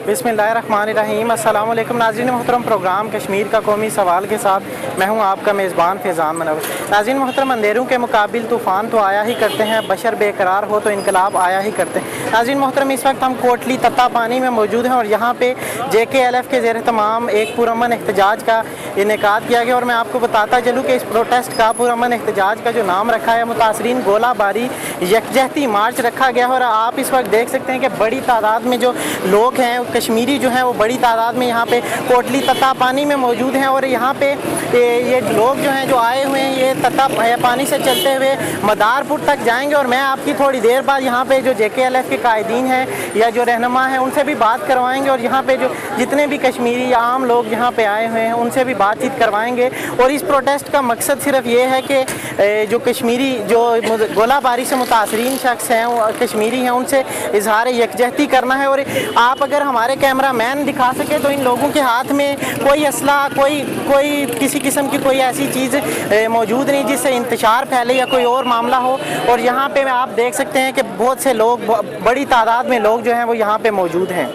बिस्मिल्लाहिर्रहमानिर्रहीम। अस्सलाम वालेकुम नाज़रीन मोहतरम, प्रोग्राम कश्मीर का कौमी सवाल के साथ मैं हूं आपका मेज़बान फैज़ान मनवर। नाज़रीन मोहतरम, अंधेरों के मुकाबिल तूफ़ान तो आया ही करते हैं, बशर बेकरार हो तो इनकलाब आया ही करते हैं। नाज़रीन मोहतरम, इस वक्त हम कोटली तत्ता पानी में मौजूद हैं और यहाँ पे JKLF के ज़ेर तमाम एक पुरअमन एहतजाज का इनेकाद किया गया। और मैं आपको बताता चलूँ कि इस प्रोटेस्ट का, पुरअमन एहतजाज का जो नाम रखा है, मुतासरीन गोलाबारी यकजहती मार्च रखा गया है। और आप इस वक्त देख सकते हैं कि बड़ी तादाद में जो लोग हैं, कश्मीरी जो हैं, वो बड़ी तादाद में यहाँ पे कोटली तत्ता पानी में मौजूद हैं। और यहाँ पे ये लोग जो हैं, जो आए हुए हैं, ये तत्ता पानी से चलते हुए मदारपुर तक जाएंगे। और मैं आपकी थोड़ी देर बाद यहाँ पे जो JKLF के कायदीन हैं या जो रहनुमा हैं, उनसे भी बात करवाएंगे। और यहाँ पे जो जितने भी कश्मीरी या आम लोग यहाँ पे आए हुए हैं, उनसे भी बातचीत करवाएंगे। और इस प्रोटेस्ट का मकसद सिर्फ ये है कि जो कश्मीरी, जो गोलाबारी से मुतासरीन शख्स हैं, कश्मीरी हैं, उनसे इजहार यकजहती करना है। और आप अगर हमारे कैमरा मैन दिखा सके तो इन लोगों के हाथ में कोई असला, कोई किसी किस्म की कोई ऐसी चीज़ मौजूद नहीं जिससे इंतशार फैले या कोई और मामला हो। और यहाँ पे आप देख सकते हैं कि बहुत से लोग, बड़ी तादाद में लोग जो हैं वो यहाँ पे मौजूद हैं।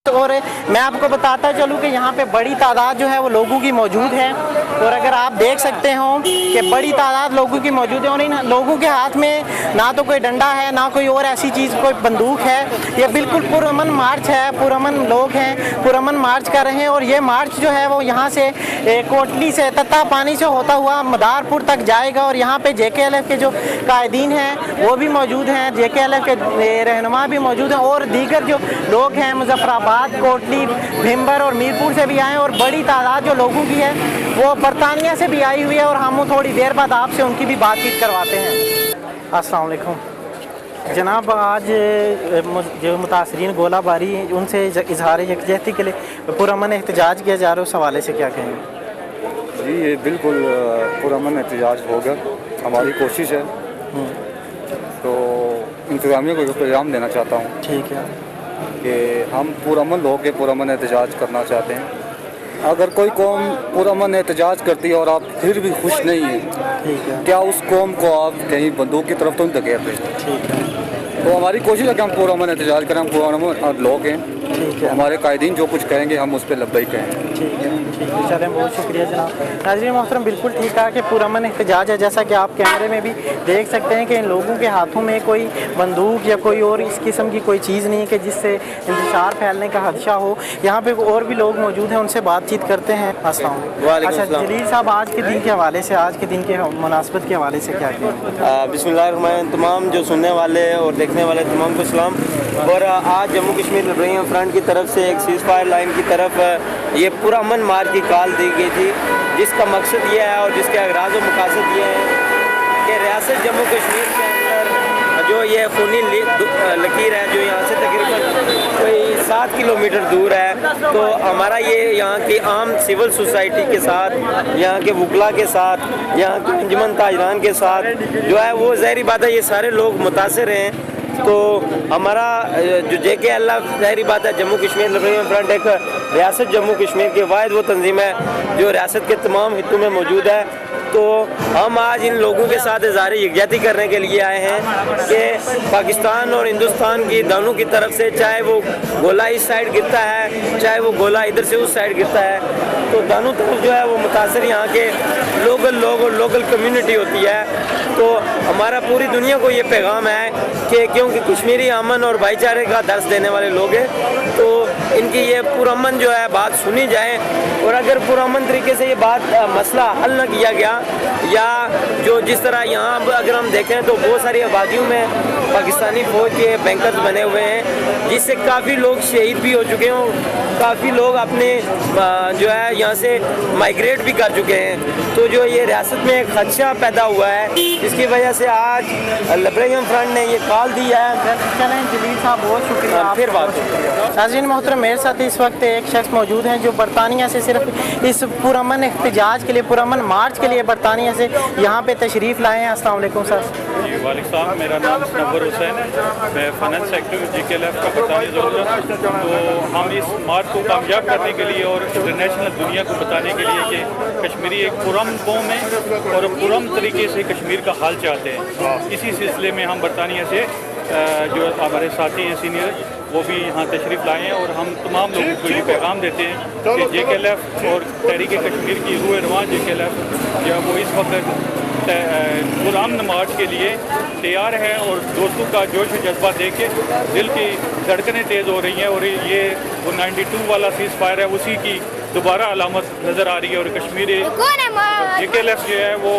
और मैं आपको बताता चलूँ कि यहाँ पे बड़ी तादाद जो है वो लोगों की मौजूद है। और अगर आप देख सकते हो कि बड़ी तादाद लोगों की मौजूद है और इन लोगों के हाथ में ना तो कोई डंडा है, ना कोई और ऐसी चीज़, कोई बंदूक है। ये बिल्कुल पुरअमन मार्च है, पुरअमन लोग हैं, पुरअमन मार्च कर रहे हैं। और ये मार्च जो है वो यहाँ से कोटली से, तत्ता पानी से होता हुआ मदारपुर तक जाएगा। और यहाँ पे JKLF के जो कायदीन हैं वो भी मौजूद हैं, JKLF के रहनुमा भी मौजूद हैं, और दीगर जो लोग हैं मुजफ्फराबाद, कोटली, भिम्बर और मीरपुर से भी आए हैं। और बड़ी तादाद जो लोगों की है वो बरतानिया से भी आई हुई है। और हम थोड़ी देर बाद आपसे उनकी भी बातचीत करवाते हैं। अस्सलाम वालेकुम जनाब, आज जो मुतासरीन गोलाबारी, उनसे इजहार यकजहती के लिए पुरअमन एहतजाज किया जा रहा है, उस हवाले से क्या कहेंगे? जी, ये बिल्कुल पुरअमन एहतजाज होगा, हमारी कोशिश है। तो इंतज़ामिया को पैगाम देना चाहता हूँ, ठीक है, कि हम पुरअमन लोग के पुरअमन एहतजाज करना चाहते हैं। अगर कोई कौम पुरअमन एहतजाज करती है और आप फिर भी खुश नहीं हैं, ठीक है, क्या उस कौम को आप कहीं बंदूक की तरफ तो नहीं धकेल रहे? ठीक है, तो हमारी कोशिश है कि हम पुरअमन एहतजाज करें। हम पुरअमन लोग हैं, ठीक है, हमारे कायदीन जो कुछ कहेंगे हम उस पर लब्बई कहें। ठीक है, ठीक है, चलें, बहुत शुक्रिया जनाब। नाज़रीन मोहतरम, बिल्कुल ठीक कहा कि पुरअमन एहतजाज है। जैसा कि आप कैमरे में भी देख सकते हैं कि इन लोगों के हाथों में कोई बंदूक या कोई और इस किस्म की कोई चीज़ नहीं है कि जिससे इंतशार फैलने का खदशा हो। यहाँ पे और भी लोग मौजूद हैं, उनसे बातचीत करते हैं। अस्सलाम वालेकुम। अच्छा जलील साहब, आज के दिन के हवाले से, आज के दिन के मुनासबत के हवाले से क्या कहें? बिस्मिल्लाहिर्रहमानिर्रहीम। तमाम जो सुनने वाले और देखने वाले तमाम को सलाम। और आज जम्मू कश्मीर लिबरेशन फ्रंट की तरफ से एक सीज़ फायर लाइन की तरफ ये पुरअमन मार्च की कॉल दी गई थी, जिसका मकसद ये है और जिसके अगराज व मकासद ये हैं कि रियासत जम्मू कश्मीर के अंदर जो ये खूनी लकीर है जो यहाँ से तकरीबन कोई 7 किलोमीटर दूर है, तो हमारा ये यहाँ की आम सिविल सोसाइटी के साथ, यहाँ के वकला के साथ, यहाँ के अंजुमन ताजरान के साथ जो है वो ज़ाहिरी बात है ये सारे लोग मुतासिर हैं। तो हमारा जो JKLF ज़ाहिरी बात है जम्मू कश्मीर लिबरेशन फ्रंट एक रियासत जम्मू कश्मीर की वाहिद वो तंजीम है जो रियासत के तमाम हिस्सों में मौजूद है। तो हम आज इन लोगों के साथ इज़हार यकजहती करने के लिए आए हैं कि पाकिस्तान और हिंदुस्तान की दोनों की तरफ से, चाहे वो गोला इस साइड गिरता है, चाहे वो गोला इधर से उस साइड गिरता है, तो दोनों तरफ जो है वो मुतासर यहाँ के लोकल लोग और लोकल कम्युनिटी होती है। तो हमारा पूरी दुनिया को ये पैगाम है कि क्योंकि कश्मीरी अमन और भाईचारे का दर्स देने वाले लोग हैं, तो इनकी ये पुरअमन जो है बात सुनी जाए, और अगर पुरअमन तरीके से ये बात मसला हल न किया गया, या जो जिस तरह यहाँ अगर हम देखें तो बहुत सारी आबादियों में पाकिस्तानी फ़ौज के बैंकर्स बने हुए हैं, जिससे काफ़ी लोग शहीद भी हो चुके हैं, काफ़ी लोग अपने जो है यहाँ से माइग्रेट भी कर चुके हैं। तो जो ये रियासत में एक खदशा पैदा हुआ है, जिसकी वजह से आज लिबरेशन फ्रंट ने ये कॉल दी है। चलें जलील साहब, बहुत शुक्रिया। फिर बात नाज़रीन मोहतरम, मेरे साथ इस वक्त एक शख्स मौजूद हैं जो बरतानिया से सिर्फ इस पुरअमन एहतजाज के लिए, पुरअमन मार्च के लिए बरतानिया से यहाँ पे तशरीफ़ लाए हैं। अस्सलाम वालेकुम सर। जी वालेकुम सलाम, मेरा नाम नव्वर हुसैन है, मैं फाइनेंस सेक्रेटरी JKLF का बरतानिया ज़रूरत। तो हम इस मार्च को कामयाब करने के लिए और इंटरनेशनल दुनिया को बताने के लिए कि कश्मीरी एक पुरअमन कौम है और पुरअमन तरीके से कश्मीर का हाल चाहते हैं, इसी सिलसिले में हम बरतानिया से जो हमारे साथी हैं सीनियर, वो भी यहाँ तशरीफ़ लाए हैं, और हम तमाम लोगों को ये पैगाम देते हैं कि JKLF और तहरीक कश्मीर की रूह रवां JKLF जो है वो इस वक्त पुरअमन मार्च के लिए तैयार है, और दोस्तों का जोश और जज्बा देख के दिल की धड़कनें तेज़ हो रही हैं, और ये वो 92 वाला सीज़ फायर है उसी की दोबारा अलामत नज़र आ रही है, और कश्मीरी JKLF जो है वो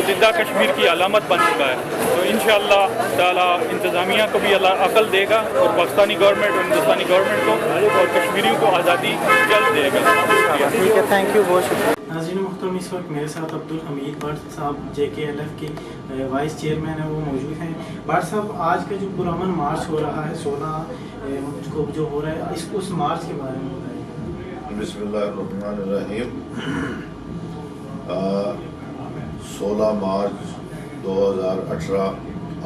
जिंदा कश्मीर की अलामत बन चुका है। तो इंशाअल्लाह ताला इंतज़ामिया को भी अल्लाह अकल देगा, और पाकिस्तानी गवर्नमेंट और हिंदुस्तानी गवर्नमेंट को और कश्मीरियों को आज़ादी जल्द देगा। ठीक है, थैंक यू, बहुत शुक्रिया। नाज़रीन मोहतरम, इस वक्त मेरे साथ अब्दुल हमीद भट्ट साहब JKLF के वाइस चेयरमैन हैं, वो मौजूद हैं। भट्ट साहब, आज का जो पुरअमन मार्च हो रहा है 16 को जो हो रहा है, उस मार्च के बारे में बताइए। बिस्मिल्लाहिर्रहमानिर्रहीम। 16 मार्च 2018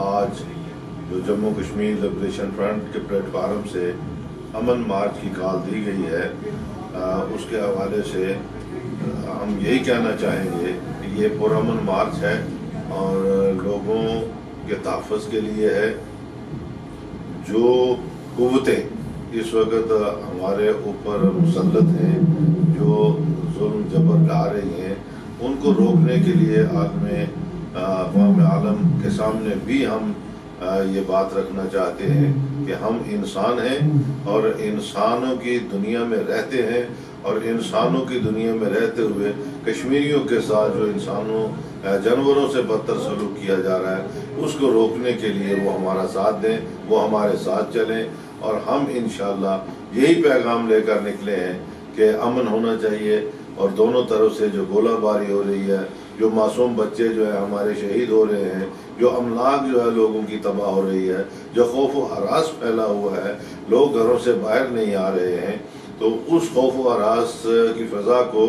आज जो जम्मू कश्मीर लिबरेशन फ्रंट के प्लेटफार्म से अमन मार्च की कॉल दी गई है, उसके हवाले से हम यही कहना चाहेंगे कि ये पुरअमन मार्च है और लोगों के तहफ़्फ़ुज़ के लिए है। जो कुव्वतें इस वक्त हमारे ऊपर मुसल्लत हैं, जो जुल्म जबर ढा रही हैं, उनको रोकने के लिए अक़वाम आलम के सामने भी हम ये बात रखना चाहते हैं कि हम इंसान हैं और इंसानों की दुनिया में रहते हैं, और इंसानों की दुनिया में रहते हुए कश्मीरियों के साथ जो इंसानों जानवरों से बदतर सलूक किया जा रहा है, उसको रोकने के लिए वो हमारा साथ दें, वो हमारे साथ चलें। और हम इंशाअल्लाह यही पैगाम लेकर निकले हैं कि अमन होना चाहिए, और दोनों तरफ से जो गोलाबारी हो रही है, जो मासूम बच्चे जो है हमारे शहीद हो रहे हैं, जो अमलाक जो है लोगों की तबाह हो रही है, जो खौफ व हरास फैला हुआ है, लोग घरों से बाहर नहीं आ रहे हैं, तो उस खौफ व हरास की फ़ज़ा को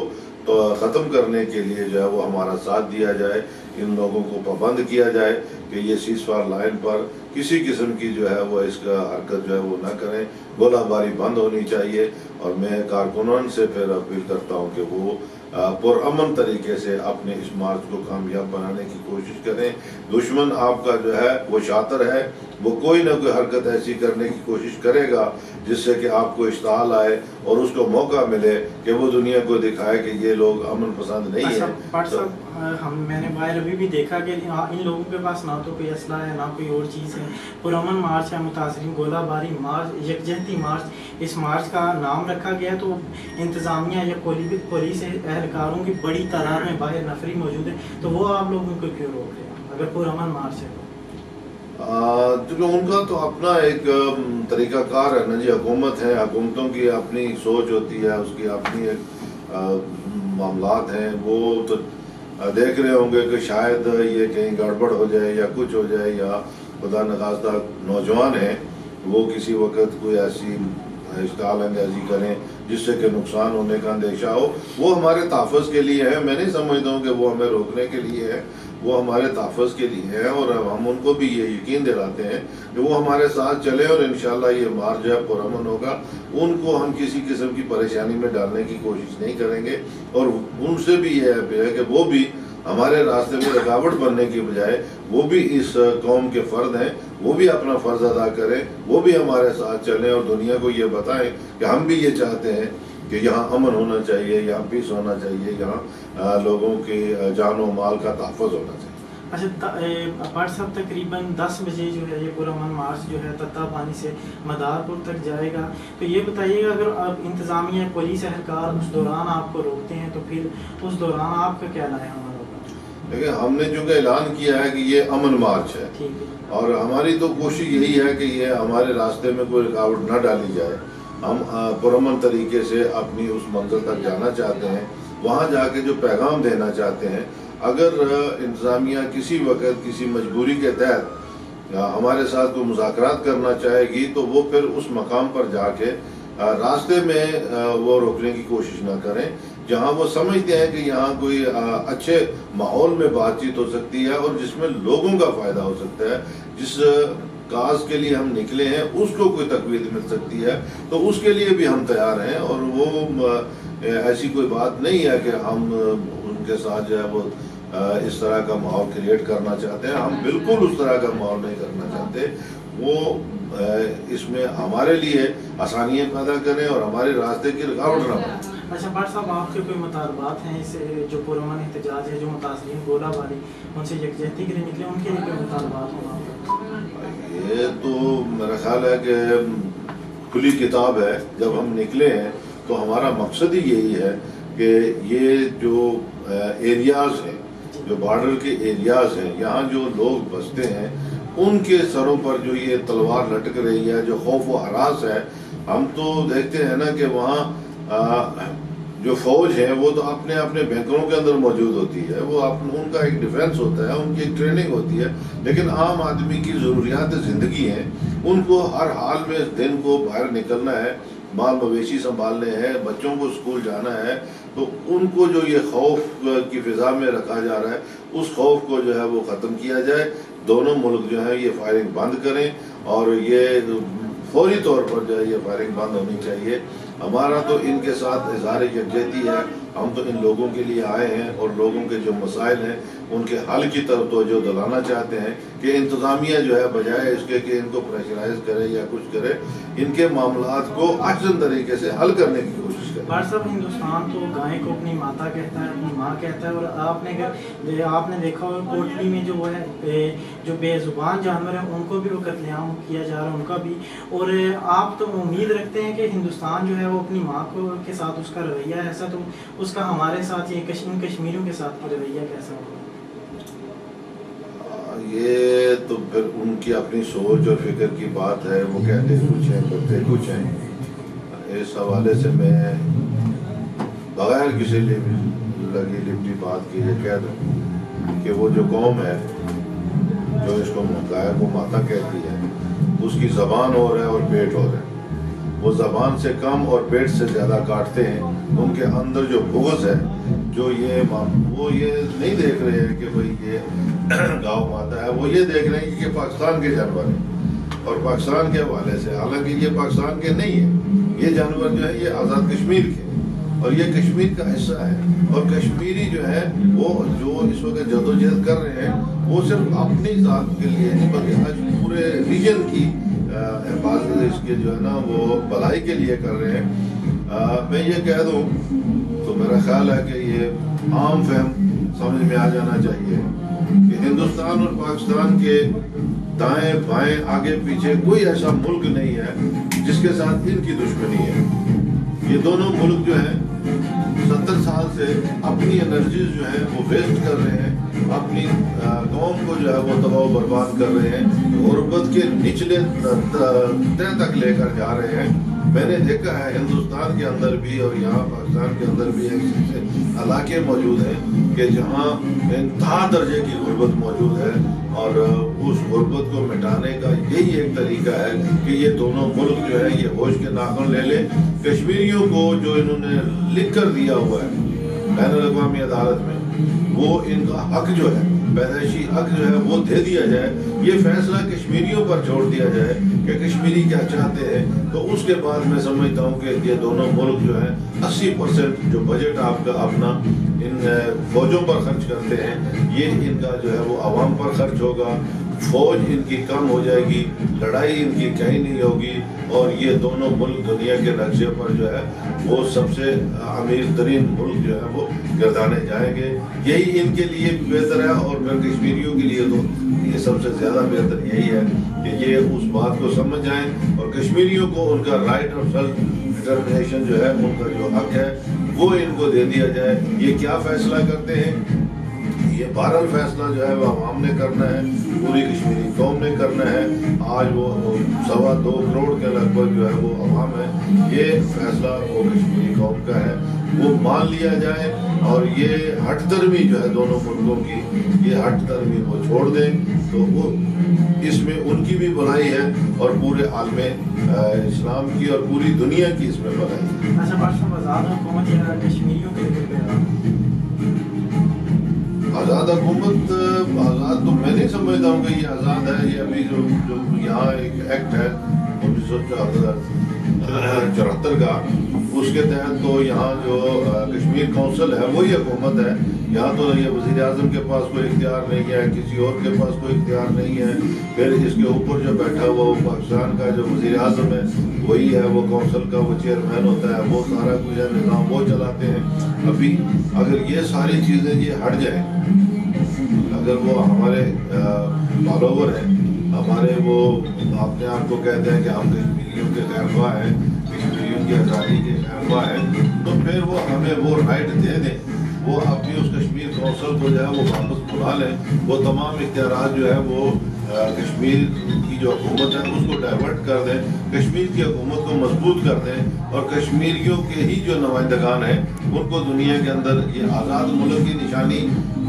तो ख़त्म करने के लिए जो है वो हमारा साथ दिया जाए, इन लोगों को पाबंद किया जाए कि ये सीज़फायर लाइन पर किसी किस्म की जो है वो इसका हरकत जो है वो ना करें, गोलाबारी बंद होनी चाहिए। और मैं कारकुनान से फिर अपील करता हूँ कि वो पुरअमन तरीके से अपने इस मार्च को कामयाब बनाने की कोशिश करें। दुश्मन आपका जो है वो शातिर है, वो कोई ना कोई हरकत ऐसी करने की कोशिश करेगा जिससे कि आपको इश्ताल आए और उसको मौका मिले कि वो दुनिया को दिखाए कि ये लोग अमन पसंद नहीं है। मैंने बाहर अभी भी देखा कि इन लोगों के पास ना तो कोई असला है, ना कोई और चीज़ है। पुरअमन मार्च है, मुतासरीन गोलाबारी मार्च, यकजहती मार्च, इस मार्च का नाम रखा गया। तो इंतज़ामिया या पुलिस एहलकारों की बड़ी तादाद में बाहर नफरी मौजूद है, तो वो आप लोगों को क्यों रोक रहे हैं अगर पुरअमन मार्च है? क्योंकि उनका तो अपना एक तरीक़ाकार है ना जी, हुकूमत है, हुकूमतों की अपनी सोच होती है, उसकी अपनी एक मामलात हैं वो तो देख रहे होंगे कि शायद ये कहीं गड़बड़ हो जाए या कुछ हो जाए, या खुदा नखास्ता नौजवान हैं वो किसी वक्त कोई ऐसी इश्काल अंदाजी करें जिससे कि नुकसान होने का अंदेशा हो। वो हमारे तहफ़्फ़ुज़ के लिए है, मैं नहीं समझता हूँ कि वो हमें रोकने के लिए है, वो हमारे तहफ़्फ़ुज़ के लिए है। और हम उनको भी ये यकीन दिलाते हैं कि वो हमारे साथ चले और इंशाअल्लाह ये मार्च जो है पुरअमन होगा। उनको हम किसी किस्म की परेशानी में डालने की कोशिश नहीं करेंगे, और उनसे भी ये है कि वो भी हमारे रास्ते में रुकावट बनने की बजाय वो भी इस कौम के फ़र्द हैं, वो भी अपना फ़र्ज़ अदा करें, वो भी हमारे साथ चलें और दुनिया को ये बताएं कि हम भी ये चाहते हैं कि यहाँ अमन होना चाहिए, यहाँ पीस होना चाहिए, यहाँ लोगों के जान व माल का तहफ़्फ़ुज़ होना चाहिए। अच्छा पाठ साहब, तकरीबन 10 बजे जो है ये पुरअमन मार्च जो है तत्तापानी से मदारपुर तक जाएगा, तो ये बताइएगा अगर आप इंतज़ामिया पुलिस एहलकार उस दौरान आपको रोकते हैं तो फिर उस दौरान आपका क्या राय है? देखिए, हमने चूँकि ऐलान किया है कि ये अमन मार्च है, और हमारी तो कोशिश यही है कि ये हमारे रास्ते में कोई रुकावट न डाली जाए। हम पुरअमन तरीके से अपनी उस मंजिल तक जाना चाहते हैं, वहाँ जाके जो पैगाम देना चाहते हैं। अगर इंतज़ामिया किसी वक्त किसी मजबूरी के तहत हमारे साथ कोई मुज़ाकरात करना चाहेगी तो वो फिर उस मकाम पर जाके रास्ते में वो रोकने की कोशिश ना करें, जहाँ वो समझते हैं कि यहाँ कोई अच्छे माहौल में बातचीत हो सकती है और जिसमें लोगों का फ़ायदा हो सकता है। जिस काज के लिए हम निकले हैं उसको कोई तकवीद मिल सकती है, तो उसके लिए भी हम तैयार हैं। और वो ऐसी कोई बात नहीं है कि हम उनके साथ जो है वो इस तरह का माहौल क्रिएट करना चाहते हैं। हम बिल्कुल उस तरह का माहौल नहीं करना चाहते। वो इसमें हमारे लिए आसानियाँ पैदा करें और हमारे रास्ते की रुकावट ना बने। अच्छा भाट साहब, आपके कोई मुतालबात हैं इस जो पुरअमन एहतजाज है, जो मुतासरीन गोलाबारी उनसे यकजहती के लिए निकले, उनके लिए कोई मुतालबात होगा? ये तो मेरा ख्याल है कि खुली किताब है। जब हम निकले हैं तो हमारा मकसद ही यही है कि ये जो एरियाज़ हैं, जो बॉर्डर के एरियाज़ हैं, यहाँ जो लोग बसते हैं उनके सरों पर जो ये तलवार लटक रही है, जो खौफ व हरास है। हम तो देखते हैं ना कि वहाँ जो फौज है वो तो अपने अपने बैंकों के अंदर मौजूद होती है, वो उनका एक डिफेंस होता है, उनकी एक ट्रेनिंग होती है। लेकिन आम आदमी की ज़रूरियात ज़िंदगी हैं, उनको हर हाल में दिन को बाहर निकलना है, माल मवेशी संभालने हैं, बच्चों को स्कूल जाना है। तो उनको जो ये खौफ की फ़िज़ा में रखा जा रहा है, उस खौफ को जो है वो ख़त्म किया जाए। दोनों मुल्क जो है ये फायरिंग बंद करें और ये फौरी तौर पर जो है ये फायरिंग बंद होनी चाहिए। हमारा तो इनके साथ इज़हार यकजहती है। हम तो इन लोगों के लिए आए हैं और लोगों के जो मसाइल हैं उनके हल की तरफ तवज्जो दिलाना चाहते हैं कि इंतज़ामिया जो है बजाय इसके कि इनको प्रेशराइज करे या कुछ करे, इनके मामलात को अहसन तरीके से हल करने की कोशिश करें। भाट साहब, हिंदुस्तान तो गाय को अपनी माता कहता है, अपनी माँ कहता है, और आपने देखा होगा कोटली में जो वो है जो बेजुबान जानवर हैं उनको भी वो कत्लेआम किया जा रहा है, उनका भी। और आप तो उम्मीद रखते हैं कि हिंदुस्तान जो है वो अपनी माँ को के साथ उसका रवैया है ऐसा, तो उसका हमारे साथ ये कश्मीरियों के साथ का रवैया कैसा होगा? ये तो फिर उनकी अपनी सोच और फिक्र की बात है। वो कहते कुछ हैं, करते कुछ हैं। इस हवाले से मैं बगैर किसी लगी लिपटी बात की ये कह दूँ कि वो जो कौम है जो इसको गाय को माता कहती है, उसकी ज़बान और है और पेट और है। वो ज़बान से कम और पेट से ज़्यादा काटते हैं। उनके अंदर जो बुग़्ज़ है, जो वो ये नहीं देख रहे हैं कि भाई ये गाँव माता है, वो ये देख रहे हैं कि पाकिस्तान के जानवर हैं। और पाकिस्तान के हवाले से, हालांकि ये पाकिस्तान के नहीं है, ये जानवर जो है ये आज़ाद कश्मीर के हैं और ये कश्मीर का हिस्सा है। और कश्मीरी जो है वो जो इस वक्त जदोजहद कर रहे हैं वो सिर्फ अपनी ज़ात के लिए नहीं बल्कि आज पूरे रीजन की हिफाजत इसके जो है ना वो भलाई के लिए कर रहे हैं। मैं ये कह दूँ तो मेरा ख्याल है कि ये आम फहम समझ में आ जाना चाहिए कि हिंदुस्तान और पाकिस्तान के दाएं बाएं आगे पीछे कोई ऐसा मुल्क नहीं है जिसके साथ इनकी दुश्मनी है। ये दोनों मुल्क जो हैं 70 साल से अपनी एनर्जीज जो है वो वेस्ट कर रहे हैं, अपनी कौम को जो है वो तबाह बर्बाद कर रहे हैं, गुर्बत के निचले तह तक लेकर जा रहे हैं। मैंने देखा है हिंदुस्तान के अंदर भी और यहाँ पाकिस्तान के अंदर भी ऐसे इलाके मौजूद हैं कि जहाँ इंतहा दर्जे की गुर्बत मौजूद है, और उस गुर्बत को मिटाने का यही एक तरीका है कि ये दोनों मुल्क जो है ये होश के नाखून ले लें। कश्मीरियों को जो इन्होंने लिख कर दिया हुआ है बैनुल-अक़वामी अदालत में, वो इनका हक जो है, पैदाइशी हक जो है वो दे दिया जाए। ये फैसला कश्मीरियों पर छोड़ दिया जाए कि कश्मीरी क्या चाहते हैं। तो उसके बाद मैं समझता हूँ कि ये दोनों मुल्क जो है 80% जो बजट आपका अपना इन फौजों पर खर्च करते हैं, ये इनका जो है वो आवाम पर खर्च होगा, फौज इनकी कम हो जाएगी, लड़ाई इनकी कहीं नहीं होगी, और ये दोनों मुल्क दुनिया के नक्शे पर जो है वो सबसे अमीर तरीन मुल्क जो है वो गर्दाने जाएंगे। यही इनके लिए बेहतर है, और मेरे कश्मीरियों के लिए तो ये सबसे ज़्यादा बेहतर यही है कि ये उस बात को समझ जाएं और कश्मीरियों को उनका राइट ऑफ सेल्फ डिटर्मिनेशन जो है, उनका जो हक है वो इनको दे दिया जाए। ये क्या फैसला करते हैं, ये बहरहाल फैसला जो है वो आवाम ने करना है, पूरी कश्मीरी कौम ने करना है। आज वो 2.25 करोड़ के लगभग जो है वो आवाम है, ये फैसला वो कश्मीरी कौम का है, वो मान लिया जाए। और ये हट दर्मी जो है दोनों मुल्कों की, ये हट दर्मी वो छोड़ दें, तो वो इसमें उनकी भी भलाई है और पूरे आलम इस्लाम की और पूरी दुनिया की इसमें भलाई है। अच्छा, आज़ाद हुकूमत या कश्मीरियों के लिए आज़ाद हुकूमत, आज़ाद तो मैं नहीं समझता हूँ कि ये आज़ाद है। ये अभी जो यहाँ एक एक्ट है 1974 का, उसके तहत तो यहाँ जो कश्मीर काउंसिल है वही हुकूमत है। यहाँ तो ये वज़ीर आज़म के पास कोई इख्तियार नहीं है, किसी और के पास कोई इख्तियार नहीं है। फिर इसके ऊपर जो बैठा हुआ वो पाकिस्तान का जो वज़ीर आज़म है वही है, वो काउंसिल का वो चेयरमैन होता है, वो सारा कुछ है, निज़ाम वो चलाते हैं। अभी अगर ये सारी चीज़ें ये हट जाए, अगर वो हमारे फॉलोवर हैं, हमारे वो अपने आप को कहते हैं कि हम कश्मीरियों के खैरख्वाह हैं, कश्मीरियों की आज़ादी के खैरख्वाह हैं, तो फिर वो हमें वो राइट दे दें, वो अपनी उस कश्मीर काउंसिल को जो है वो वापस बुला लें, वो तमाम इख्तियारात जो है वो कश्मीर की जो हुकूमत है उसको डाइवर्ट कर दें, कश्मीर की हुकूमत को मजबूत कर दें, और कश्मीरियों के ही जो नुमाइंदगान हैं उनको दुनिया के अंदर, ये आज़ाद मुल्क की निशानी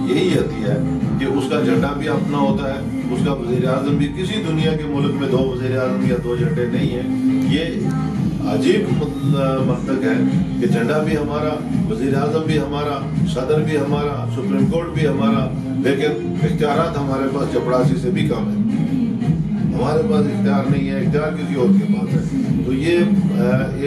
यही होती है कि उसका झंडा भी अपना होता है, उसका वज़ीर आज़म भी, किसी दुनिया के मुल्क में 2 वज़ीर आज़म या 2 झंडे नहीं हैं। ये अजीब मंतक है कि झंडा भी हमारा, वज़ीर आज़म भी हमारा, सदर भी हमारा, सुप्रीम कोर्ट भी हमारा, लेकिन इख्तियारात हमारे पास चपरासी से भी कम है। हमारे पास इख्तियार नहीं है, इख्तियार किसी और के पास है। तो ये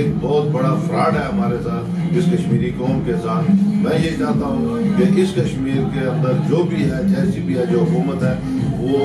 एक बहुत बड़ा फ्रॉड है हमारे साथ, इस कश्मीरी कौम के साथ। मैं ये चाहता हूँ कि इस कश्मीर के अंदर जो भी है, जैसी भी है जो हुकूमत है, वो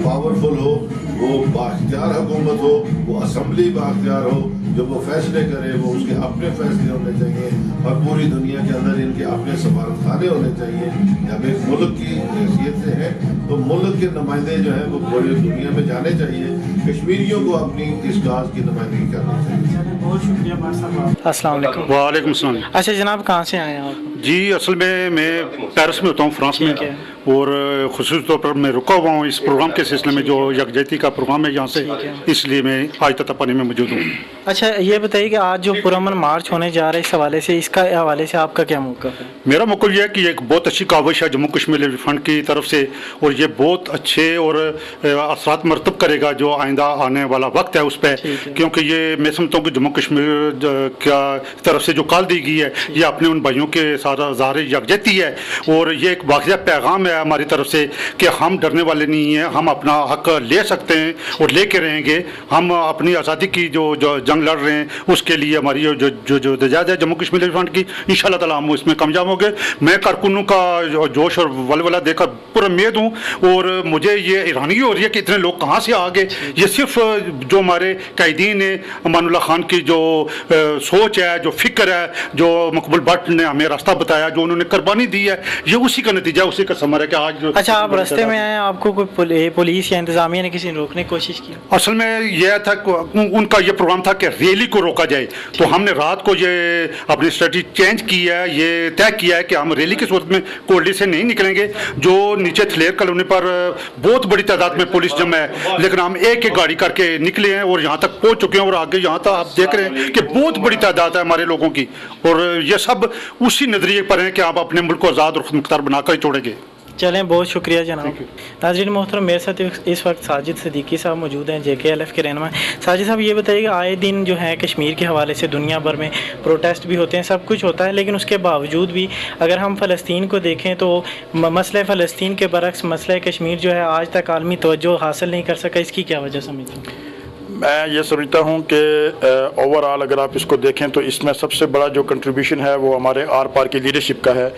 पावरफुल हो, वो बाख्तियार हुकूमत हो, वो असम्बली बाख्तियार हो, जो वो फैसले करे वो उसके अपने फैसले होने चाहिए, और पूरी दुनिया के अंदर इनके अपने सफारतखाने होने चाहिए। जब एक मुल्क की हैसियत से है तो मुल्क के नुमाइंदे जो हैं वो पूरी दुनिया में जाने चाहिए, कश्मीरियों को अपनी इस काज की नुमाइंदगी करनी चाहिए। बहुत शुक्रिया साहब। अस्सलाम वालेकुम। वालेकुम सलाम। अच्छा जनाब, कहाँ से आए हैं आप? जी असल में मैं पेरिस में होता हूँ, फ्रांस में, और ख़ुसूस तौर पर मैं रुका हुआ हूँ इस प्रोग्राम के सिलसिले में, जो यकजहती का प्रोग्राम है यहाँ से, इसलिए मैं आज ततापानी में मौजूद हूँ। अच्छा ये बताइए कि आज जो पुरअमन मार्च होने जा रहा है, इस हवाले से, इसका हवाले से आपका क्या मौक़िफ़ है? मेरा मौक़िफ़ यह है कि एक बहुत अच्छी काविश है जम्मू कश्मीर लेवल फंड की तरफ से, और ये बहुत अच्छे और असरात मरतब करेगा जो आइंदा आने वाला वक्त है उस पर, क्योंकि ये मैं समझता हूँ कि जम्मू कश्मीर का तरफ से जो कॉल दी गई है, ये अपने उन भाइयों के साथ ज़ाहिर यकजहती है, और ये एक वाक़िया पैगाम है हमारी तरफ से कि हम डरने वाले नहीं हैं, हम अपना हक ले सकते हैं और लेके रहेंगे। हम अपनी आज़ादी की जो जंग लड़ रहे हैं उसके लिए हमारी जो दजाद है जम्मू कश्मीर लेवल फंड की, इंशाअल्लाह ताला हम इसमें कामयाब होंगे। मैं कारकुनों का जोश और वलवला देखकर पूरा उम्मीद हूँ, और मुझे ये हैरानी हो रही है कि इतने लोग कहाँ से आ गए। ये सिर्फ जो हमारे कैदीन है, अमानुल्लाह खान की जो सोच है, जो फिक्र है, जो मकबूल भट्ट ने हमें रास्ता बताया, जो उन्होंने कुर्बानी दी है, ये उसी का नतीजा, उसी का समर है कि आज। अच्छा आप रास्ते में आए, आपको कोई पुलिस या इंतजामिया ने किसी ने रोकने की कोशिश की? असल में यह था, उनका ये प्रोग्राम था कि रैली को रोका जाए। तो हमने रात को ये अपनी स्ट्रेटजी चेंज की है, ये तय किया है कि हम रैली की सूरत में कोल्डी से नहीं निकलेंगे। जो नीचे थलेर कॉलोनी पर बहुत बड़ी तादाद में पुलिस जमा है, लेकिन हम एक एक गाड़ी करके निकले हैं और यहाँ तक पहुँच चुके हैं। और आगे यहाँ तक आप देख रहे हैं कि बहुत बड़ी तादाद है हमारे लोगों की, और ये सब उसी नज़रिए पर हैं कि आप अपने मुल्क को आज़ाद और खुदमुख्तार बनाकर ही छोड़ेंगे। चलें, बहुत शुक्रिया जनाब। नाज़रीन मोहतरम, मेरे साथ इस वक्त साजिद सिद्दीकी साहब मौजूद हैं, JKLF के रहनुमा। साजिद साहब, ये बताइएगा, आए दिन जो है कश्मीर के हवाले से दुनिया भर में प्रोटेस्ट भी होते हैं, सब कुछ होता है, लेकिन उसके बावजूद भी अगर हम फ़लस्तीन को देखें तो मसला फ़लस्तीन के बरक्स मसला कश्मीर जो है आज तक आलमी तवज्जो हासिल नहीं कर सका। इसकी क्या वजह समझते हैं? मैं ये समझता हूँ कि ओवरऑल अगर आप इसको देखें तो इसमें सबसे बड़ा जो कंट्रीब्यूशन है वो हमारे आर पार की लीडरशिप का है।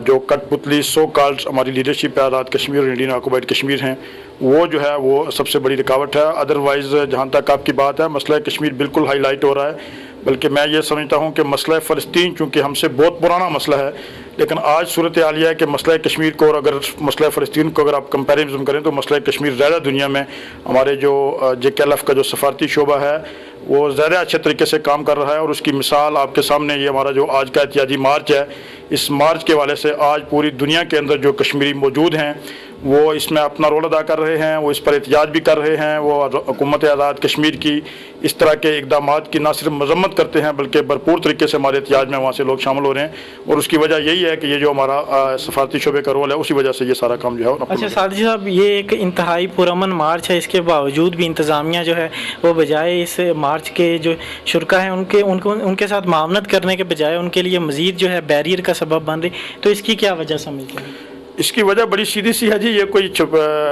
जो कठपुतली सो कॉल्ड हमारी लीडरशिप है, आज़ाद कश्मीर और इंडियन ऑक्युपाइड कश्मीर हैं, वो जो है वो सबसे बड़ी रुकावट है। अदरवाइज़ जहाँ तक आपकी बात है, मसला कश्मीर बिल्कुल हाईलाइट हो रहा है। बल्कि मैं ये समझता हूँ कि मसला फ़लस्तीन चूँकि हमसे बहुत पुराना मसला है, लेकिन आज सूरत हाल यह है कि मसला कश्मीर को और अगर मसला फ़लस्तीन को अगर आप कंपेरिजन करें तो मसला कश्मीर ज़्यादा दुनिया में हमारे जो JKLF का जो सफारती शोबा है वो ज़्यादा अच्छे तरीके से काम कर रहा है। और उसकी मिसाल आपके सामने ये हमारा जो आज का एहतियाजी मार्च है, इस मार्च के हवाले से आज पूरी दुनिया के अंदर जो कश्मीरी मौजूद हैं वो इसमें अपना रोल अदा कर रहे हैं, वो इस पर एहतजाज भी कर रहे हैं। वो हुकूमत आज़ाद कश्मीर की इस तरह के इक़दाम की ना सिर्फ मजम्मत करते हैं बल्कि भरपूर तरीके से हमारे एहतजाज में वहाँ से लोग शामिल हो रहे हैं। और उसकी वजह यही है कि ये जो हमारा सफारती शोबे का रोल है, उसी वजह से ये सारा काम जो है। अच्छा साजिद साहब, ये एक इंतहाई पुरअमन मार्च है, इसके बावजूद भी इंतज़ामिया जो है वो बजाय इस मार्च के जो शुरा हैं उनके साथ मामलत करने के बजाय उनके लिए मज़ीद जो है बैरियर का सबब बन रही, तो इसकी क्या वजह समझते हैं? इसकी वजह बड़ी सीधी सी है जी, ये कोई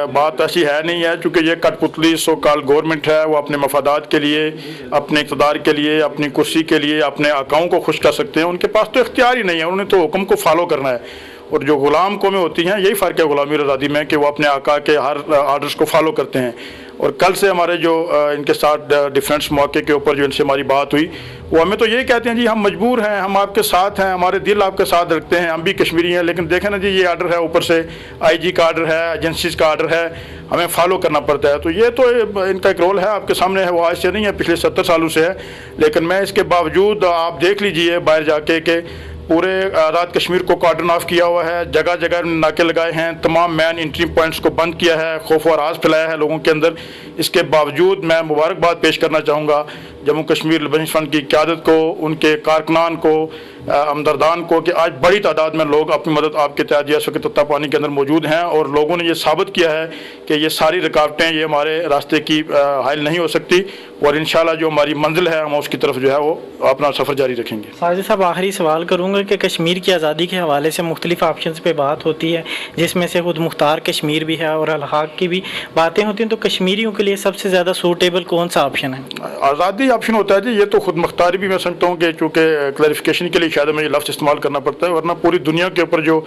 बात ऐसी है नहीं है। चूँकि ये कठपुतली सो कॉल्ड गवर्नमेंट है, वो अपने मफादात के लिए, अपने इक़्तिदार के लिए, अपनी कुर्सी के लिए अपने आकाओं को खुश कर सकते हैं। उनके पास तो इख्तियार ही नहीं है, उन्होंने तो हुक्म को फॉलो करना है। और जो ग़ुलाम कौमें होती हैं, यही फ़र्क है ग़ुलामी और आज़ादी में कि वो अपने आका के हर आर्डर्स को फॉलो करते हैं। और कल से हमारे जो इनके साथ डिफरेंस मौके के ऊपर जो इनसे हमारी बात हुई, वो हमें तो यही कहते हैं जी हम मजबूर हैं, हम आपके साथ हैं, हमारे दिल आपके साथ रखते हैं, हम भी कश्मीरी हैं, लेकिन देखें ना जी ये आर्डर है, ऊपर से IG का आर्डर है, एजेंसीज का आर्डर है, हमें फॉलो करना पड़ता है। तो ये तो इनका एक रोल है, आपके सामने है, वो आज से नहीं है, पिछले 70 सालों से है। लेकिन मैं इसके बावजूद आप देख लीजिए बाहर जाके कि पूरे आज़ाद कश्मीर को कॉर्डन ऑफ किया हुआ है, जगह जगह नाके लगाए हैं, तमाम मैन एंट्री पॉइंट्स को बंद किया है, खौफ और राज फैलाया है लोगों के अंदर। इसके बावजूद मैं मुबारकबाद पेश करना चाहूँगा जम्मू कश्मीर लिबरेशन फ्रंट की क़यादत को, उनके कारकुनान को, हमदर्दान को कि आज बड़ी तादाद में लोग अपनी मदद आपके तहत इस वक्त तत्ता पानी के अंदर मौजूद हैं। और लोगों ने ये साबित किया है कि ये सारी रुकावटें ये हमारे रास्ते की हायल नहीं हो सकती, और इंशाल्लाह जो हमारी मंजिल है हम उसकी तरफ जो है वो अपना सफ़र जारी रखेंगे। साजिद साहब, आखिरी सवाल करूँगा कि कश्मीर की आज़ादी के हवाले से मुख्तलिफ ऑप्शन पे बात होती है, जिसमें से खुद मुख्तार कश्मीर भी है और अलहाक की भी बातें होती हैं, तो कश्मीरियों के लिए सबसे ज़्यादा सूटेबल कौन सा ऑप्शन है? आज़ादी ऑप्शन होता है जी, ये तो खुद मुख्तारी भी मैं समझता हूँ कि चूँकि क्लैरिफिकेशन के लिए शायद हमें ये लफ्ज़ इस्तेमाल करना पड़ता है, वरना पूरी दुनिया के ऊपर जो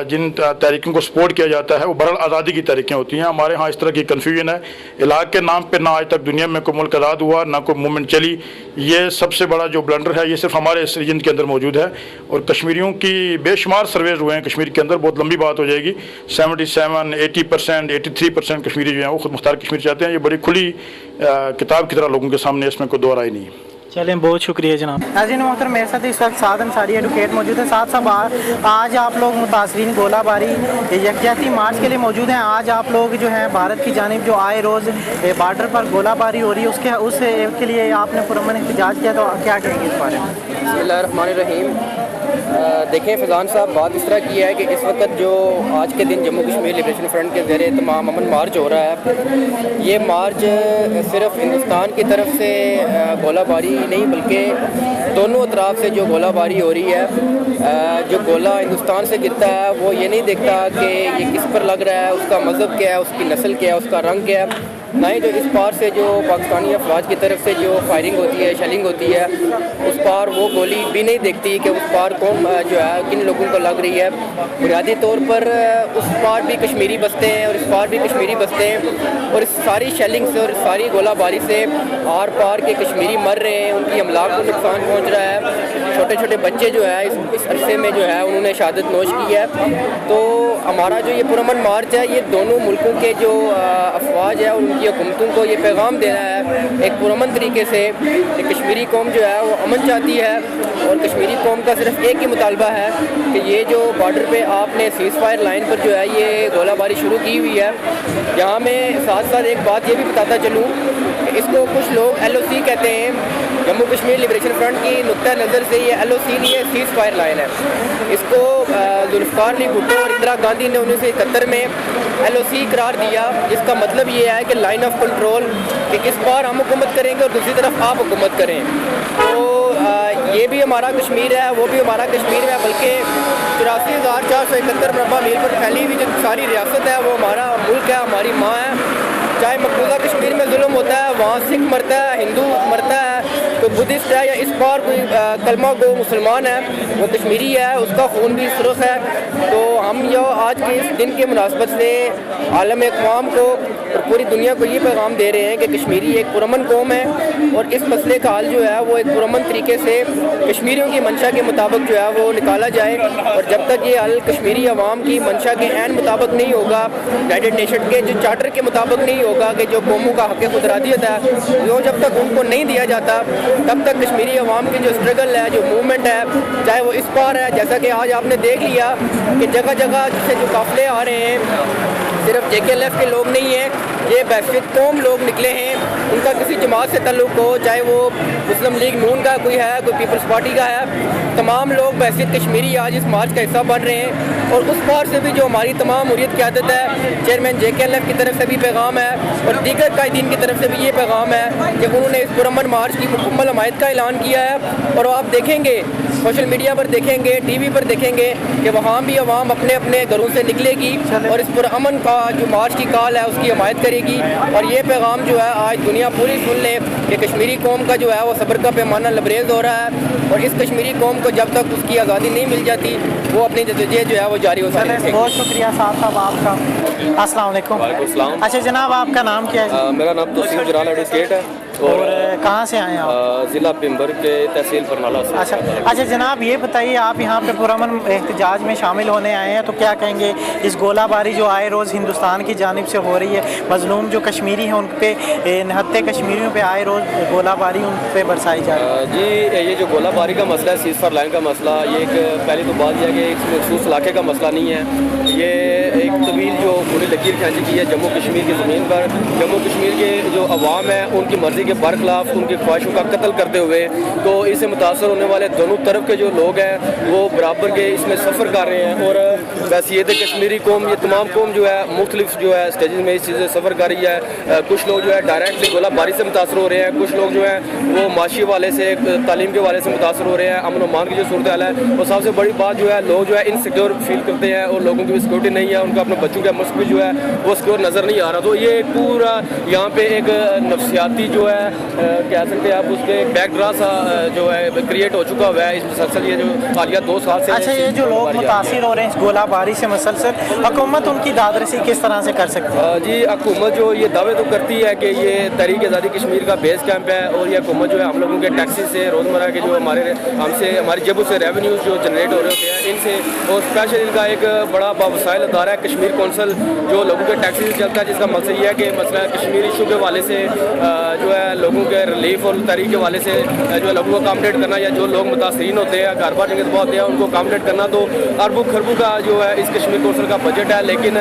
जिन तहरीकों को सपोर्ट किया जाता है वो बरल आज़ादी की तहरीकें होती हैं। हमारे यहाँ इस तरह की कन्फ्यूजन है, इलाक़ के नाम पर ना आज तक दुनिया में कोई मुल्क आज़ाद हुआ, ना कोई मूवमेंट चली। ये सबसे बड़ा जो ब्लंडर है ये सिर्फ हमारे इस रीजन के अंदर मौजूद है। और कश्मीरियों की बेशुमार सर्वेज हुए हैं कश्मीर के अंदर, बहुत लंबी बात हो जाएगी, 77, 80%, 83% कश्मीरी जो हैं वो खुद मुख्तार कश्मीर चाहते हैं। ये बड़ी खुली किताब की तरह लोगों के सामने, इसमें कोई दो राय नहीं है। चलें, बहुत शुक्रिया जनाब। नाज़रीन मोहतरम, मेरे साथ इस वक्त साद अंसारी एडवोकेट मौजूद है। साथ साथ आज आप लोग मुतासरीन गोलाबारी यकजहती मार्च के लिए मौजूद हैं। आज आप लोग जो हैं भारत की जानिब जो आए रोज़ बार्डर पर गोलाबारी हो रही है उसके लिए आपने पुरअमन एहतजाज किया, तो क्या कहेंगे इस बारे में? बिस्मिल्लाहिर्रहमानिर्रहीम। देखें फैज़ान साहब, बात इस तरह की है कि इस वक्त जो आज के दिन जम्मू कश्मीर लिबरेशन फ्रंट के ज़रिए तमाम अमन मार्च हो रहा है, ये मार्च सिर्फ हिंदुस्तान की तरफ से गोलाबारी नहीं बल्कि दोनों अतराफ से जो गोलाबारी हो रही है, जो गोला हिंदुस्तान से गिरता है वो ये नहीं देखता कि ये किस पर लग रहा है, उसका मज़हब क्या है, उसकी नस्ल क्या है, उसका रंग क्या है, ना ही जो इस पार से जो पाकिस्तानी अफवाज की तरफ से जो फायरिंग होती है, शेलिंग होती है, उस पार वो गोली भी नहीं देखती कि उस पार कौन जो है किन लोगों को लग रही है। बुनियादी तौर पर उस पार भी कश्मीरी बसते हैं और इस पार भी कश्मीरी बसते हैं, और इस सारी शेलिंग से और इस सारी गोलाबारी से आर पार के कश्मीरी मर रहे हैं, उनकी अमलाक को नुकसान पहुँच रहा है। छोटे छोटे बच्चे जो है इस अरसे में जो है उन्होंने शहादत नोश की है। तो हमारा जो ये पुरअमन मार्च है ये दोनों मुल्कों के जो अफवाज है और उनकी کی حکومتوں کو یہ پیغام دینا ہے ایک پرامن طریقے سے کہ کشمیری قوم جو ہے وہ امن چاہتی ہے، اور کشمیری قوم کا صرف ایک ہی مطالبہ ہے کہ یہ جو بارڈر پہ آپ نے سیز فائر لائن پر جو ہے یہ گولہ باری شروع کی ہوئی ہے، یہاں میں ساتھ ساتھ ایک بات یہ بھی بتاتا چلوں کہ اس کو کچھ لوگ LOC کہتے ہیں، جموں کشمیر لبریشن فرنٹ کی نقطۂ نظر سے یہ LOC نہیں ہے، سیز فائر لائن ہے۔ اس کو ذوالفقار علی بھٹو اور اندرا گاندھی نے 1971 میں LOC قرار دیا، جس کا مطلب یہ ہے کہ لائن آف کنٹرول، کہ اس بار ہم حکومت کریں گے اور دوسری طرف آپ حکومت کریں۔ تو یہ بھی ہمارا کشمیر ہے، وہ بھی ہمارا کشمیر ہے، بلکہ 84,471 مربع میل پر پھیلی ہوئی جو ساری ریاست ہے وہ ہمارا ملک ہے، ہماری ماں ہے۔ چاہے مقبوضہ کشمیر میں ظلم ہوتا ہے، وہاں سکھ مرتا ہے، ہندو مرتا ہے، کوئی بدھسٹ ہے یا اس بار کوئی کلمہ گو مسلمان ہے وہ کشمیری ہے، اس کا خون بھی سرخ ہے۔ تو ہم یہ آج کے اس دن کے مناسبت سے عالم اقوام کو اور پوری دنیا کو یہ پیغام دے رہے ہیں کہ کشمیری ایک پرامن قوم ہے، اور اس مسئلے کا حل جو ہے وہ ایک پرامن طریقے سے کشمیریوں کی منشا کے مطابق جو ہے وہ نکالا جائے، اور جب تک یہ حل کشمیری عوام کی منشا کے عین مطابق نہیں ہوگا، یونائیٹڈ نیشن کے جو چارٹر کے مطابق نہیں ہوگا کہ جو قوموں کا حق خود ارادیت ہے وہ جب تک ان کو نہیں دیا جاتا، تب تک کشمیری عوام کی جو اسٹرگل ہے، جو موومنٹ ہے، چاہے وہ اس بار ہے، جیسا کہ آج آپ نے دیکھ لیا کہ جگہ جگہ سے جو قافلے آ رہے ہیں صرف JKLF کے لوگ نہیں ہیں، یہ بحثیت قوم لوگ نکلے ہیں، ان کا کسی جماعت سے تعلق ہو، چاہے وہ مسلم لیگ نون کا کوئی ہے، کوئی پیپلز پارٹی کا ہے، تمام لوگ بحثیت کشمیری آج اس مارچ کا حصہ بن رہے ہیں۔ اور اس بار سے بھی جو ہماری تمام حریت قیادت ہے، چیئرمین JKLF کی طرف سے بھی پیغام ہے اور دیگر قائدین کی طرف سے بھی یہ پیغام ہے کہ انہوں نے اس پرامن مارچ کی مکمل حمایت کا اعلان کیا ہے، اور آپ دیکھیں گے سوشل میڈیا پر دیکھیں گے، ٹی وی پر دیکھیں گے کہ وہاں بھی عوام اپنے اپنے گھروں سے نکلے گی اور اس پرامن کا جو مارچ کی کال ہے اس کی حمایت کرے گی۔ اور یہ پیغام جو ہے آج دنیا پوری سن لے کہ کشمیری قوم کا جو ہے وہ صبر کا پیمانہ لبریز ہو رہا ہے، اور اس کشمیری قوم کو جب تک اس کی آزادی نہیں مل جاتی وہ اپنی جدوجہد جو ہے وہ جاری ہو سکتی ہے۔ بہت شکریہ صاحب آپ کا۔ السلام علیکم۔ وعلیکم السلام۔ اچھا جناب، آپ کا نام کیا ہے؟ میرا نام توسیم جلال ایڈوکیٹ ہے، اور کہاں سے آئے ہیں آپ؟ ضلع پمبر کے تحصیل برنالہ سے۔ اچھا جناب، یہ بتائیے آپ یہاں پہ پرامن احتجاج میں شامل ہونے آئے ہیں تو کیا کہیں گے اس گولہ باری جو آئے روز ہندوستان کی جانب سے ہو رہی ہے، مظلوم جو کشمیری ہیں ان پہ، نہتے کشمیریوں پہ آئے روز گولہ باری ان پہ برسائی جا رہی ہے؟ جی، یہ جو گولہ باری کا مسئلہ ہے، سیز فائر لائن کا مسئلہ، یہ ایک پہلی تو بات یہ ہے کہ ایک مخصوص علاقے کا مسئلہ نہیں ہے، یہ ایک طویل جو پوری لکیر کھینچی کی ہے جموں کشمیر کی زمین پر۔ جموں کشمیر کے جو عوام ہیں ان کی مرضی کے برخلاف ان کی خواہشوں کا قتل کرتے ہوئے، تو اس سے متاثر ہونے والے دونوں طرف کے جو لوگ ہیں وہ برابر کے اس میں سفر کر رہے ہیں، اور بحیثیت کشمیری قوم یہ تمام قوم جو ہے مختلف جو ہے اسٹیجز میں اس چیز سے سفر کر رہی ہے۔ کچھ لوگ جو ہے ڈائریکٹلی گولہ باری سے متاثر ہو رہے ہیں، کچھ لوگ جو ہیں وہ معاشی حوالے سے، تعلیم کے حوالے سے متاثر ہو رہے ہیں، امن و امان کی جو صورتحال ہے، اور سب سے بڑی بات جو ہے لوگ جو ہے انسیکیور فیل کرتے ہیں اور لوگوں کی سیکورٹی نہیں ہے، ان کو اپنے بچوں کا مستقبل جو ہے وہ سیکور نظر نہیں آ رہا۔ تو یہ پورا یہاں پہ ایک نفسیاتی جو ہے کہہ سکتے ہیں آپ اس کے بیک ڈرا سا جو ہے کریٹ ہو چکا ہوا ہے اس مسلسل یہ جو حالیہ 2 سال سے۔ اچھا، یہ جو لوگ متاثر ہو رہے ہیں اس گولہ باری سے مسلسل، حکومت ان کی داد رسی کس طرح سے کر سکتی ہے؟ جی، حکومت جو یہ دعوے تو کرتی ہے کہ یہ تحریک آزادی کشمیر کا بیس کیمپ ہے، اور یہ حکومت جو ہے ہم لوگوں کے ٹیکسی سے، روزمرہ کے جو ہماری جیبوں سے ریونیوز جو جنریٹ ہو رہے ہوتے ہیں ان سے، اور اسپیشل ان کا ایک بڑا باوسائل ادارہ ہے کشمیر کونسل جو لوگوں کے ٹیکسی سے چلتا ہے، جس کا مقصد یہ ہے کہ مسئلہ کشمیر ایشو کے حوالے سے جو ہے لوگوں کے ریلیف اور تحریک کے حوالے سے جو ہے لوگوں کو اکامڈیٹ کرنا، یا جو لوگ متاثرین ہوتے ہیں، گھر بار جنگت ہوتے ہیں، ان کو اکامڈیٹ کرنا۔ تو اربوں خربوں کا جو ہے اس کشمیر کونسل کا بجٹ ہے، لیکن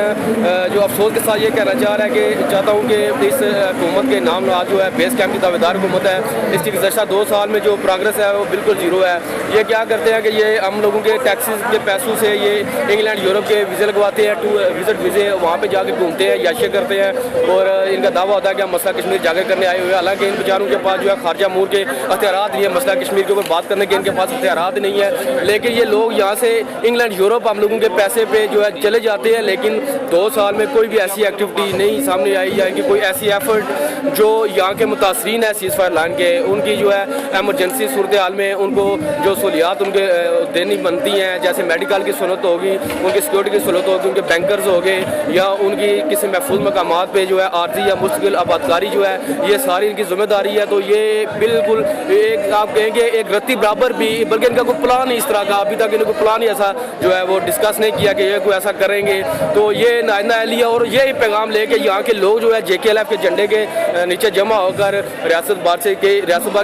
جو افسوس کے ساتھ یہ کہنا چاہتا ہوں کہ اس حکومت کے نام نہاد جو ہے بیس کیمپ کی دعویدار حکومت ہے، اس کی گزشتہ 2 سال میں جو پروگرس ہے وہ بالکل زیرو ہے۔ یہ کیا کرتے ہیں کہ یہ ہم لوگوں کے ٹیکسیز کے پیسوں سے یہ انگلینڈ یورپ کے ویزے لگواتے ہیں، وزٹ ویزے، وہاں پہ جا کے گھومتے ہیں، یاشے کرتے ہیں، اور ان کا دعویٰ ہوتا ہے کہ ہم مسئلہ کشمیر جاگر کرنے آئے ہوئے ہیں، حالانکہ ان بیچاروں کے پاس جو ہے خارجہ امور کے اختیارات نہیں ہے، مسئلہ کشمیر کے اوپر بات کرنے کے ان کے پاس اختیارات نہیں ہے، لیکن یہ لوگ یہاں سے انگلینڈ یورپ ہم لوگوں کے پیسے پہ جو ہے چلے جاتے ہیں، لیکن 2 سال میں کوئی بھی ایسی ایکٹیویٹی نہیں سامنے آئی ہے کہ کوئی ایسی ایفرٹ جو یہاں کے متاثرین ہیں سیز فائر لائن کے، ان کی جو ہے ایمرجنسی صورتحال میں ان کو جو سہولیات ان کے دینی بنتی ہیں، جیسے میڈیکل کی سہولت ہوگی، ان کی سیکورٹی کی سہولت ہوگی، ان کے بینکرز ہو گئے، یا ان کی کسی محفوظ مقامات پہ جو ہے عارضی یا مستقل آبادکاری جو ہے، یہ ساری ان کی ذمہ داری ہے۔ تو یہ بالکل ایک آپ کہیں گے ایک رتی برابر بھی، بلکہ ان کا کوئی پلان نہیں اس طرح کا، ابھی تک ان کو پلان ہی ایسا جو ہے وہ ڈسکس نہیں نہیں کیا کہ یہ کوئی ایسا کریں گے. تو یہ نائندہ اہلیہ اور یہی پیغام لے کے یہاں کے لوگ جو ہے JKLF کے جھنڈے کے نیچے جمع ہو کر ریاست بار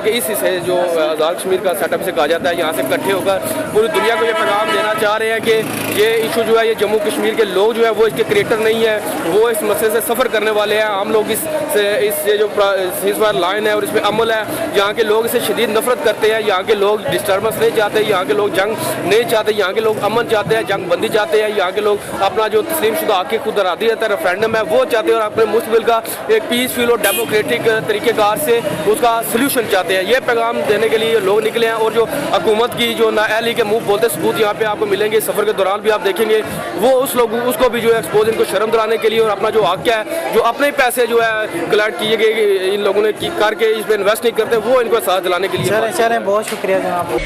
کے اس حصے جو آزاد کشمیر کا سیٹ اپ سے کہا جاتا ہے, یہاں سے اکٹھے ہو کر پوری دنیا کو یہ پیغام دینا چاہ رہے ہیں کہ یہ ایشو جو ہے یہ جموں کشمیر کے لوگ جو ہے وہ اس کے کریٹر نہیں ہیں, وہ اس مسئلے سے سفر کرنے والے ہیں. ہم لوگ اس جو سیز فائر لائن ہے اور اس پہ عمل ہے, یہاں کے لوگ اسے شدید نفرت کرتے ہیں. یہاں کے لوگ ڈسٹربنس نہیں چاہتے, یہاں کے لوگ جنگ نہیں چاہتے, یہاں کے لوگ امن چاہتے ہیں, جنگ بندی چاہتے ہیں. یہاں کے لوگ اپنا جو تسلیم شدہ حق خود ارادی رہتا ہے ریفرینڈم ہے وہ چاہتے ہیں, اور اپنے مستقبل کا ایک پیسفل اور ڈیموکریٹک طریقہ کار سے اس کا سلیوشن چاہتے ہیں. یہ پیغام دینے کے لیے لوگ نکلے ہیں, اور جو حکومت کی جو نااہلی کے منہ بولتے ثبوت یہاں پہ آپ کو ملیں گے. سفر کے دوران بھی آپ دیکھیں گے وہ اس کو بھی جو ہے ایکسپوز ان کو شرم دلانے کے لیے, اور اپنا جو حق ہے جو اپنے پیسے جو ہے کلیکٹ کیے گئے ان لوگوں نے کر کے اس پہ انویسٹ نہیں کرتے, وہ ان کو احساس دلانے کے لیے. چلیں بہت شکریہ جناب.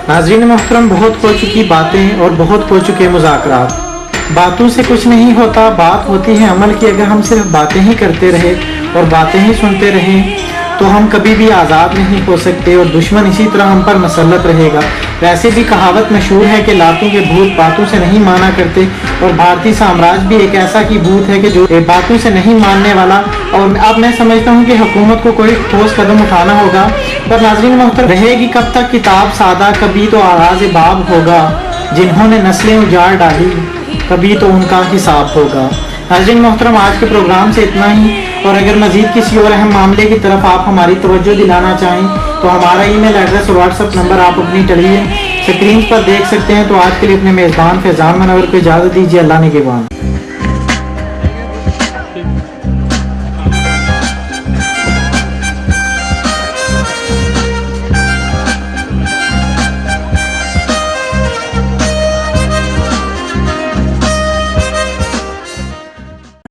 ناظرین محترم, بہت ہو چکی باتیں اور بہت ہو چکے مذاکرات. باتوں سے کچھ نہیں ہوتا, بات ہوتی ہے عمل کی. اگر ہم صرف باتیں ہی کرتے رہے اور باتیں ہی سنتے رہیں تو ہم کبھی بھی آزاد نہیں ہو سکتے, اور دشمن اسی طرح ہم پر مسلط رہے گا. ویسے بھی کہاوت مشہور ہے کہ لاتوں کے بھوت باتوں سے نہیں مانا کرتے, اور بھارتی سامراج بھی ایک ایسا کی بھوت ہے کہ جو باتوں سے نہیں ماننے والا. اور اب میں سمجھتا ہوں کہ حکومت کو کوئی ٹھوس قدم اٹھانا ہوگا. پر ناظرین محترم, رہے گی کب تک کتاب سادہ, کبھی تو آغاز باب ہوگا. جنہوں نے نسلیں اجاڑ ڈالی کبھی تو ان کا حساب ہوگا. ناظرین محترم, آج کے پروگرام سے اتنا ہی, اور اگر مزید کسی اور اہم معاملے کی طرف آپ ہماری توجہ دلانا چاہیں تو ہمارا ای میل ایڈریس اور واٹس ایپ نمبر آپ اپنی ٹیلی اسکرین پر دیکھ سکتے ہیں. تو آج کے لیے اپنے میزبان فیضان منور کو اجازت دیجیے. اللہ نگہبان.